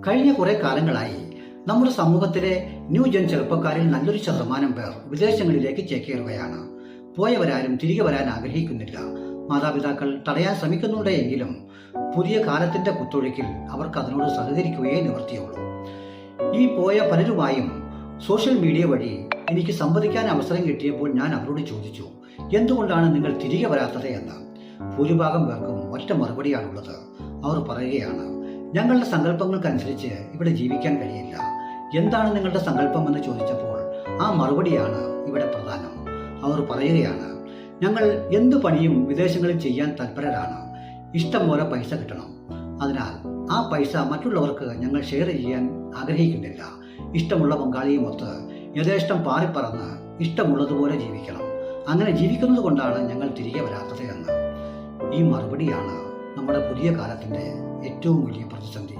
കഴിഞ്ഞ കുറെ കാലങ്ങളായി നമ്മുടെ സമൂഹത്തിലെ ന്യൂജൻ ചെറുപ്പക്കാരിൽ നല്ലൊരു ശതമാനം പേർ വിദേശങ്ങളിലേക്ക് ചേക്കേറുകയാണ്. പോയവരാരും തിരികെ വരാൻ ആഗ്രഹിക്കുന്നില്ല. മാതാപിതാക്കൾ തടയാൻ ശ്രമിക്കുന്നുണ്ട് എങ്കിലും പുതിയ കാലത്തിന്റെ കുത്തൊഴുക്കിൽ അവർക്ക് അതിനോട് സഹകരിക്കുകയേ നിവൃത്തിയുള്ളൂ. ഈ പോയ പലരുമായും സോഷ്യൽ മീഡിയ വഴി എനിക്ക് സംവദിക്കാൻ അവസരം കിട്ടിയപ്പോൾ ഞാൻ അവരോട് ചോദിച്ചു, എന്തുകൊണ്ടാണ് നിങ്ങൾ തിരികെ വരാത്തത് എന്ന്. ഭൂരിഭാഗം പേർക്കും ഒറ്റ മറുപടിയാണുള്ളത്. അവർ പറയുകയാണ്, ഞങ്ങളുടെ സങ്കല്പങ്ങൾക്കനുസരിച്ച് ഇവിടെ ജീവിക്കാൻ കഴിയില്ല. എന്താണ് നിങ്ങളുടെ സങ്കല്പം എന്ന് ചോദിച്ചപ്പോൾ ആ മറുപടിയാണ് ഇവിടെ പ്രധാനം. അവർ പറയുകയാണ്, ഞങ്ങൾ എന്തു പണിയും വിദേശങ്ങളിൽ ചെയ്യാൻ തൽപരരാണ്. ഇഷ്ടം പോലെ പൈസ കിട്ടണം. അതിനാൽ ആ പൈസ മറ്റുള്ളവർക്ക് ഞങ്ങൾ ഷെയർ ചെയ്യാൻ ആഗ്രഹിക്കുന്നില്ല. ഇഷ്ടമുള്ള പങ്കാളിയുമൊത്ത് യഥേഷ്ടം പാറിപ്പറന്ന് ഇഷ്ടമുള്ളതുപോലെ ജീവിക്കണം. അങ്ങനെ ജീവിക്കുന്നത് കൊണ്ടാണ് ഞങ്ങൾ തിരികെ വരാത്തത് എന്ന്. ഈ മറുപടിയാണ് നമ്മുടെ പുതിയ കാലത്തിന്റെ ഏറ്റവും വലിയ പ്രതിസന്ധി.